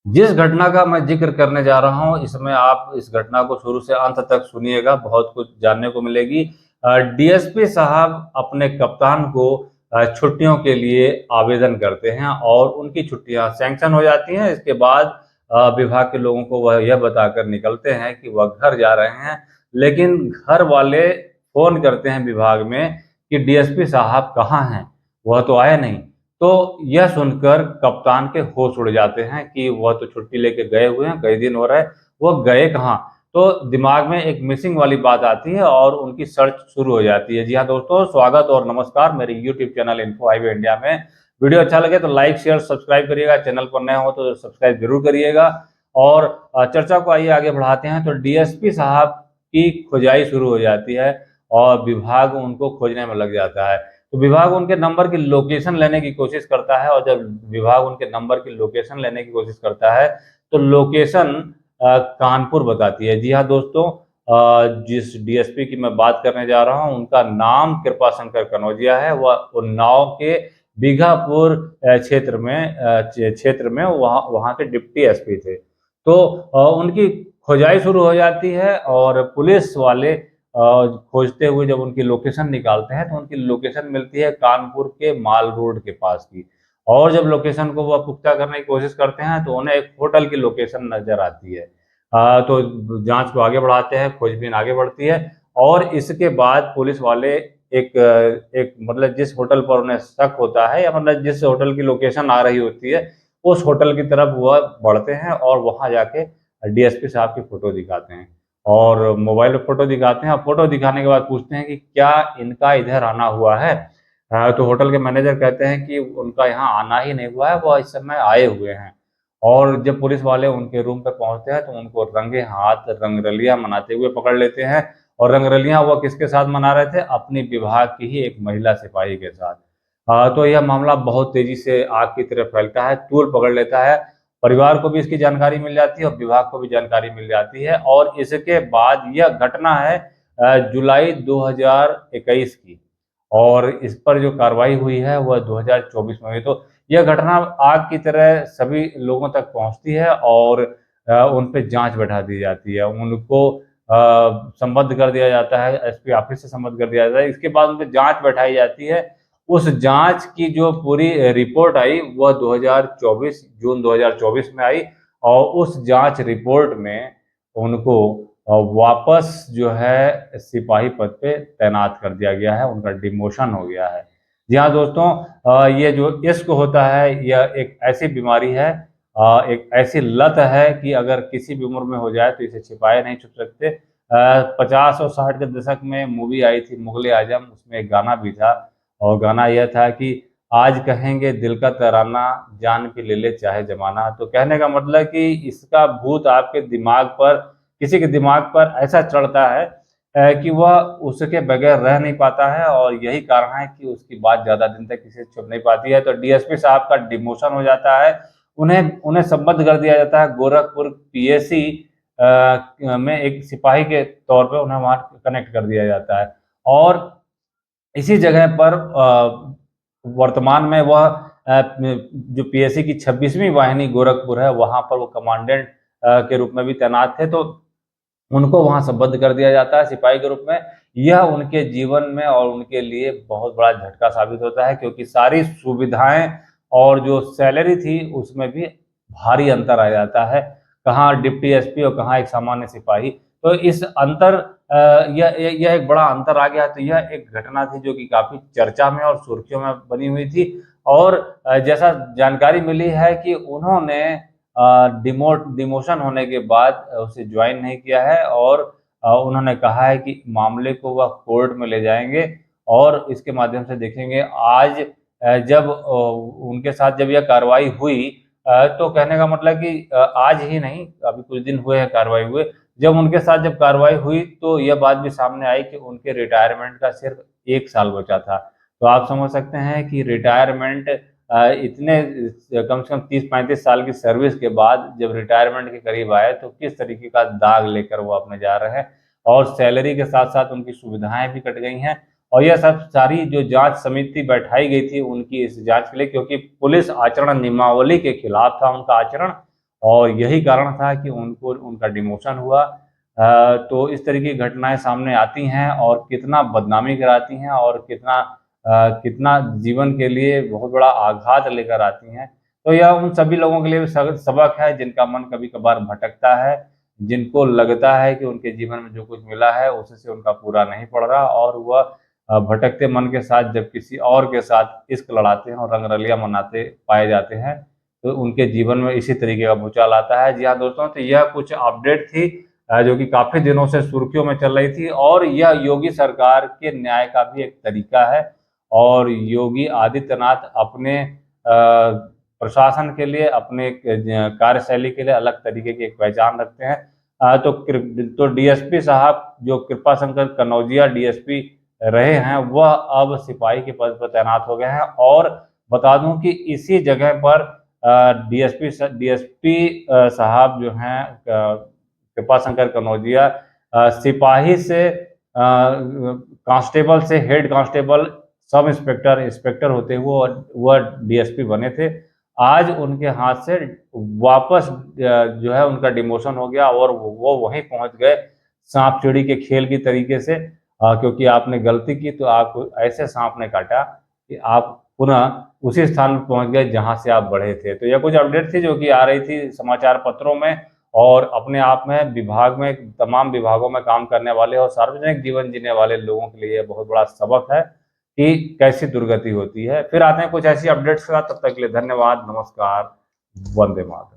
जिस घटना का मैं जिक्र करने जा रहा हूँ, इसमें आप इस घटना को शुरू से अंत तक सुनिएगा, बहुत कुछ जानने को मिलेगी। डीएसपी साहब अपने कप्तान को छुट्टियों के लिए आवेदन करते हैं और उनकी छुट्टियां सैंक्शन हो जाती हैं। इसके बाद विभाग के लोगों को वह यह बताकर निकलते हैं कि वह घर जा रहे हैं, लेकिन घर वाले फोन करते हैं विभाग में कि डीएसपी साहब कहाँ हैं, वह तो आए नहीं। तो यह सुनकर कप्तान के होश उड़ जाते हैं कि वह तो छुट्टी लेके गए हुए हैं, कई दिन हो रहे हैं, वह गए कहाँ। तो दिमाग में एक मिसिंग वाली बात आती है और उनकी सर्च शुरू हो जाती है। जी हाँ दोस्तों, स्वागत और नमस्कार मेरे YouTube channel info highway India में। वीडियो अच्छा लगे तो लाइक शेयर सब्सक्राइब करिएगा, चैनल पर नए हो तो सब्सक्राइब जरूर करिएगा। और चर्चा को आइए आगे बढ़ाते हैं। तो डीएसपी साहब की खुदाई शुरू हो जाती है और विभाग उनको खोजने में लग जाता है। तो विभाग उनके नंबर की लोकेशन लेने की कोशिश करता है और जब विभाग उनके नंबर की लोकेशन लेने की कोशिश करता है तो लोकेशन कानपुर बताती है। जी हाँ दोस्तों, जिस डीएसपी की मैं बात करने जा रहा हूँ उनका नाम कृपाशंकर कनौजिया है। वह उन्नाव के बीघापुर क्षेत्र में वहाँ वहाँ के डिप्टी एसपी थे। तो उनकी खोजाई शुरू हो जाती है और पुलिस वाले खोजते हुए जब उनकी लोकेशन निकालते हैं तो उनकी लोकेशन मिलती है कानपुर के माल रोड के पास की। और जब लोकेशन को वह पुख्ता करने की कोशिश करते हैं तो उन्हें एक होटल की लोकेशन नजर आती है। तो जांच को आगे बढ़ाते हैं, खोजबीन आगे बढ़ती है और इसके बाद पुलिस वाले एक एक मतलब जिस होटल पर उन्हें शक होता है या मतलब जिस होटल की लोकेशन आ रही होती है उस होटल की तरफ वह बढ़ते हैं और वहां जाके डीएसपी साहब की फोटो दिखाते हैं और मोबाइल में फोटो दिखाते हैं। और फोटो दिखाने के बाद पूछते हैं कि क्या इनका इधर आना हुआ है। तो होटल के मैनेजर कहते हैं कि उनका यहाँ आना ही नहीं हुआ है, वह इस समय आए हुए हैं। और जब पुलिस वाले उनके रूम पे पहुंचते हैं तो उनको रंगे हाथ रंगरलियां मनाते हुए पकड़ लेते हैं। और रंगरलियां वह किसके साथ मना रहे थे? अपनी विभाग की ही एक महिला सिपाही के साथ। तो यह मामला बहुत तेजी से आग की तरह फैलता है, तूल पकड़ लेता है। परिवार को भी इसकी जानकारी मिल जाती है और विभाग को भी जानकारी मिल जाती है। और इसके बाद यह घटना है जुलाई 2021 की। और इस पर जो कार्रवाई हुई है वह 2024 में हुई। तो यह घटना आग की तरह सभी लोगों तक पहुंचती है और उन पे जांच बैठा दी जाती है। उनको संबद्ध कर दिया जाता है, एसपी ऑफिस से संबद्ध कर दिया जाता है। इसके बाद उन पे जांच बैठाई जाती है। उस जांच की जो पूरी रिपोर्ट आई वह 2024 जून 2024 में आई। और उस जांच रिपोर्ट में उनको वापस जो है सिपाही पद पे तैनात कर दिया गया है, उनका डिमोशन हो गया है। जी हाँ दोस्तों, ये जो इश्क होता है यह एक ऐसी बीमारी है, एक ऐसी लत है कि अगर किसी भी उम्र में हो जाए तो इसे छिपाए नहीं छुप सकते। 50 और 60 के दशक में मूवी आई थी मुगले आजम, उसमें एक गाना भी था और गाना यह था कि आज कहेंगे दिल का तराना, जान भी ले ले चाहे जमाना। तो कहने का मतलब कि इसका भूत आपके दिमाग पर, किसी के दिमाग पर ऐसा चढ़ता है कि वह उसके बगैर रह नहीं पाता है और यही कारण है कि उसकी बात ज्यादा दिन तक किसी से छुप नहीं पाती है। तो डीएसपी साहब का डिमोशन हो जाता है, उन्हें उन्हें संबद्ध कर दिया जाता है गोरखपुर पीएसी में एक सिपाही के तौर पे उन्हें वहां कनेक्ट कर दिया जाता है। और इसी जगह पर वर्तमान में वह जो पीएसी की 26वीं वाहिनी गोरखपुर है वहां पर वो कमांडेंट के रूप में भी तैनात थे। तो उनको वहां संबद्ध कर दिया जाता है सिपाही के रूप में। यह उनके जीवन में और उनके लिए बहुत बड़ा झटका साबित होता है क्योंकि सारी सुविधाएं और जो सैलरी थी उसमें भी भारी अंतर आ जाता है। कहाँ डिप्टी एसपी और कहाँ एक सामान्य सिपाही। तो इस अंतर यह एक बड़ा अंतर आ गया। तो यह एक घटना थी जो कि काफी चर्चा में और सुर्खियों में बनी हुई थी। और जैसा जानकारी मिली है कि उन्होंने डिमोशन होने के बाद उसे ज्वाइन नहीं किया है और उन्होंने कहा है कि मामले को वह कोर्ट में ले जाएंगे और इसके माध्यम से देखेंगे। आज जब उनके साथ जब यह कार्रवाई हुई, तो कहने का मतलब कि आज ही नहीं, अभी कुछ दिन हुए हैं कार्रवाई हुए। जब उनके साथ जब कार्रवाई हुई तो यह बात भी सामने आई कि उनके रिटायरमेंट का सिर्फ 1 साल बचा था। तो आप समझ सकते हैं कि रिटायरमेंट इतने कम से कम 30-35 साल की सर्विस के बाद जब रिटायरमेंट के करीब आए तो किस तरीके का दाग लेकर वो अपने जा रहे हैं। और सैलरी के साथ साथ उनकी सुविधाएं भी कट गई हैं। और यह सब सारी जो जांच समिति बैठाई गई थी उनकी इस जांच के लिए, क्योंकि पुलिस आचरण नियमावली के खिलाफ था उनका आचरण। और यही कारण था कि उनको उनका डिमोशन हुआ। तो इस तरह की घटनाएं सामने आती हैं और कितना बदनामी कराती हैं और कितना जीवन के लिए बहुत बड़ा आघात लेकर आती हैं। तो यह उन सभी लोगों के लिए भी सबक है जिनका मन कभी-कभार भटकता है, जिनको लगता है कि उनके जीवन में जो कुछ मिला है उससे उनका पूरा नहीं पड़ रहा और वह भटकते मन के साथ जब किसी और के साथ इश्क लड़ाते हैं और रंगरलिया मनाते पाए जाते हैं, तो उनके जीवन में इसी तरीके का भूचाल आता है। जी हाँ दोस्तों, तो यह कुछ अपडेट थी जो कि काफ़ी दिनों से सुर्खियों में चल रही थी और यह योगी सरकार के न्याय का भी एक तरीका है और योगी आदित्यनाथ अपने प्रशासन के लिए, अपने कार्यशैली के लिए अलग तरीके की एक पहचान रखते हैं। तो डीएसपी साहब जो कृपाशंकर कनौजिया डीएसपी रहे हैं, वह अब सिपाही के पद पर तैनात हो गए हैं और बता दूं कि इसी जगह पर डीएसपी साहब जो हैं कृपाशंकर कनौजिया सिपाही से कांस्टेबल से head constable, sub inspector, inspector होते हुए वह डीएसपी बने थे। आज उनके हाथ से वापस जो है उनका डिमोशन हो गया और वो वहीं पहुंच गए सांप सीढ़ी के खेल की तरीके से। क्योंकि आपने गलती की तो आप ऐसे सांप ने काटा कि आप पुनः उसी स्थान पर पहुंच गए जहां से आप बढ़े थे। तो यह कुछ अपडेट थी जो कि आ रही थी समाचार पत्रों में और अपने आप में विभाग में, तमाम विभागों में काम करने वाले और सार्वजनिक जीवन जीने वाले लोगों के लिए बहुत बड़ा सबक है कि कैसी दुर्गति होती है। फिर आते हैं कुछ ऐसी अपडेट्स के साथ, तब तक के लिए धन्यवाद, नमस्कार, वंदे मातरम।